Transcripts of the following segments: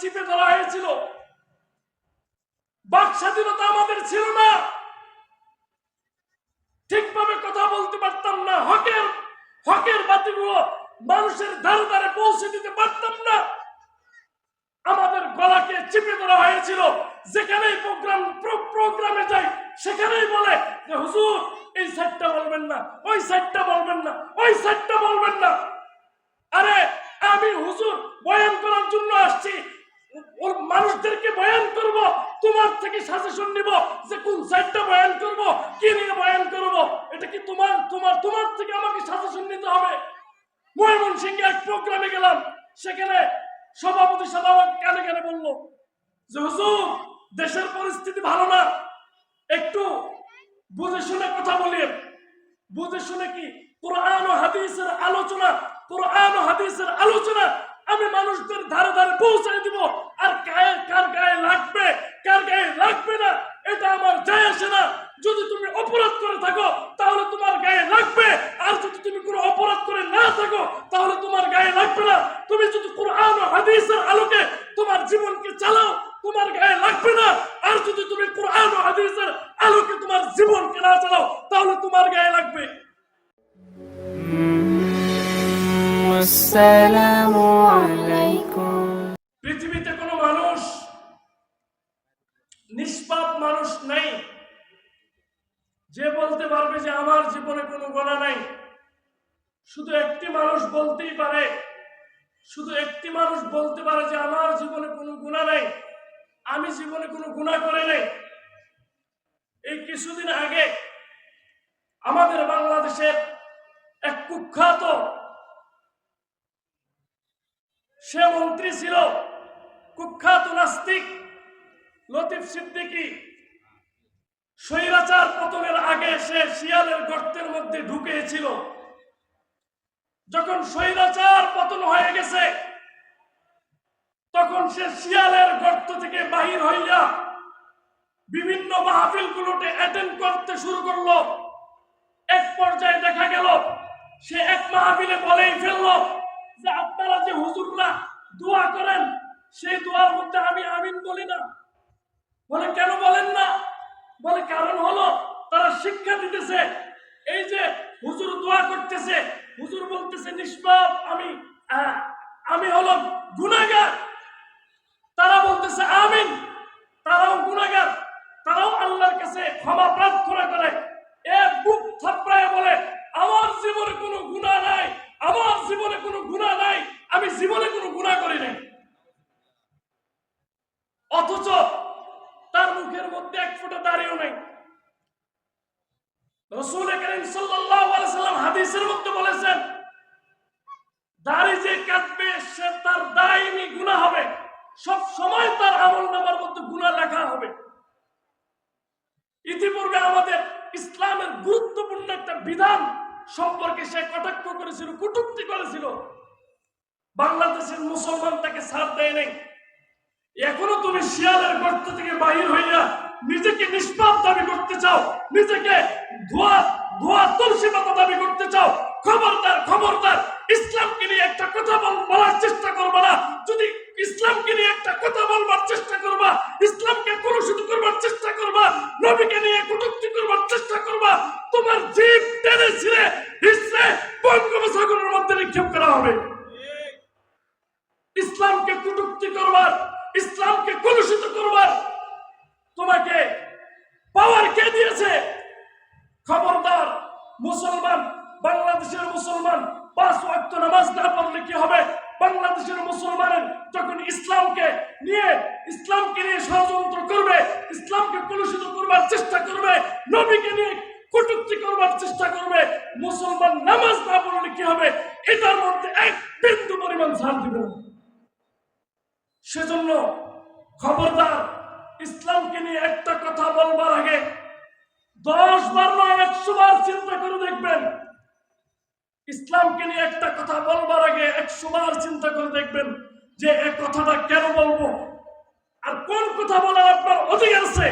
চিপে ধরা হয়েছিল। বাক স্বাধীনতা আমাদের ছিল না, ঠিকভাবে কথা বলতে পারতাম না, হকের বাতিগুলো মানুষের ধারে ধারে পৌঁছে দিতে পারতাম না। আমাদের গলাকে চিপে ধরা হয়েছিল। যেখানেই প্রোগ্রামে যাই সেখানেই বলে যে হুজুর এই সাইডটা বলবেন না, ওই সাইডটা বলবেন না, ওই সাইডটা বলবেন না। আরে আমি হুজুর বয়ান করার জন্য আসছি, মানুষদেরকে বয়ান করব, তোমার থেকে সাজেশন নিব যে কোন সাইডটা বয়ান করব, কি নিয়ে বয়ান করব। এটা কি তোমার থেকে আমাকে সাজেশন নিতে হবে? ময়মনসিংহে এক প্রোগ্রামে গেলাম, সেখানে সভাপতি সাহেব আমাকে কানে কানে বললো যে হুজুর দেশের পরিস্থিতি ভালো না, একটু বুঝে শুনে কথা বলিয়ে। বুঝে শুনে কি? কোরআন ও হাদিসের আলোচনা, কোরআন ও হাদিসের আলোচনা আমি মানুষদের ধারে ধারে পৌঁছায় দিব। আর কার গায়ে লাগবে কার গায়ে লাগবে না এটা আমার যায় আসে না। যদি তুমি অপরাধ করে থাকো তাহলে তোমার গায়ে লাগবে, আর যদি তুমি কোনো অপরাধ করে না থাকো তাহলে তোমার গায়ে লাগবে না। তুমি যদি কোরআন ও হাদিসের আলোকে তোমার জীবনকে চালাও তোমার গায়ে লাগবে না, আর যদি তুমি কোরআন ও হাদিসের আলোকে তোমার জীবনকে না চালাও তাহলে তোমার গায়ে লাগবে। আসসালামু আলাইকুম। পৃথিবীতে কোনো মানুষ নিষ্পাপ মানুষ নাই যে বলতে পারবে যে আমার জীবনে কোনো গুনাহ নাই। শুধু একটি মানুষ বলতেই পারে, শুধু একটি মানুষ বলতে পারে যে আমার জীবনে কোনো গুনাহ নাই, আমি জীবনে কোনো গুনাহ করে নাই। এই কিছুদিন আগে আমাদের বাংলাদেশের এক কুখ্যাত সে মন্ত্রী ছিল, কুখ্যাত নাস্তিক লতিফ সিদ্দিকী। স্বৈরাচার পতনের আগে সে শিয়ালের গর্তের মধ্যে ঢুকেছিল। যখন স্বৈরাচার পতন হয়ে গেছে তখন সে শিয়ালের গর্ত থেকে বাহির হইয়া বিভিন্ন মাহফিলগুলোতে অ্যাটেন্ড করতে শুরু করলো। এক পর্যায়ে দেখা গেল সে এক মাহফিলে বলেই ফেললো যে আপনারা যে হুজুররা দোয়া করেন সেই দোয়ার মধ্যে আমি আমিন বলি না। বলে কেন বলেন না? বলে কারণ হলো তারা শিক্ষা দিতেছে, এই যে হুজুর দোয়া করতেছে, হুজুর বলতেছে নিষ্পাপ, আমি হলো গুনাহগার, তারা বলতেছে আমিন, তারাও গুনাহগার, তারাও আল্লাহর কাছে ক্ষমা প্রার্থনা করে। এ বুক থাপড়ায় বলে আমার জীবনে কোনো গুনাহ নাই, আমার জীবনে কোনো গুনাহ নাই, আমি জীবনে কোনো গুনাহ করি নাই। অথচ তার মুখের মধ্যে এক ফোঁটা দাড়িও নাই। রাসূল করিম সাল্লাল্লাহু আলাইহি সাল্লাম হাদিসের মধ্যে বলেছেন দাড়ি যে কাটবে সে তার দায়মি গুনাহ হবে, সব সময় তার আমলনামার মধ্যে গুনাহ লেখা হবে। ইতিপূর্বে আমাদের ইসলামের গুরুত্বপূর্ণ একটা বিধান সম্পর্কে সে কটাক্ষ করেছিল, কটূক্তি করেছিল। বাংলাদেশের মুসলমান তাকে ছাড় দেয় নাই। এখনো তুমি শিয়ালের গর্ত থেকে বাহির হইয়া নিজেকে নিষ্পাপ দাবি করতে চাও, নিজেকে ধোয়া তুলসী পাতা দাবি করতে চাও। খবরদার খবরদার, ইসলামকে নিয়ে একটা কথা বলার চেষ্টা করবা না। যদি ইসলামকে নিয়ে একটা কথা বলবার চেষ্টা করবা, ইসলামকে কলুষিত করবার চেষ্টা করবা, নবীকে নিয়ে কটূক্তি করবার চেষ্টা করবা, তোমার জীব টেনে ছিঁড়ে হিসড়ে বঙ্গোপসাগরের মধ্যে নিক্ষেপ করা হবে। ইসলামকে কটূক্তি করবার, ইসলামকে কলুষিত করবার তোমাকে পাওয়ার কে দিয়েছে? খবরদার মুসলমান, বাংলাদেশের মুসলমান 5 ওয়াক্ত নামাজ না পড়লে কি হবে? বাংলাদেশের মুসলমানের যখন ইসলামকে নিয়ে ষড়যন্ত্র করবে, ইসলামকে কলুষিত করবার চেষ্টা করবে, নবীকে নিয়ে কটূক্তি করবার চেষ্টা করবে, মুসলমান নামাজ না পড়লে কি হবে? এটার মধ্যে এক বিন্দু পরিমাণ ছাড় দিবে না। সেজন্য খবরদার, ইসলামকে নিয়ে একটা কথা বলবার আগে 10 বার নয় 100 বার চিন্তা করে দেখবেন। ইসলামকে নিয়ে একটা কথা বলবার আগে 100 বার চিন্তা করে দেখবেন যে এই কথাটা কেন বলবো, আর কোন কথা বলার আপনার অধিকার আছে।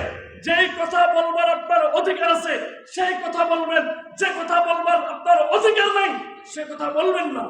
যেই কথা বলবার আপনার অধিকার আছে সেই কথা বলবেন, যে কথা বলবার আপনার অধিকার নাই সে কথা বলবেন না।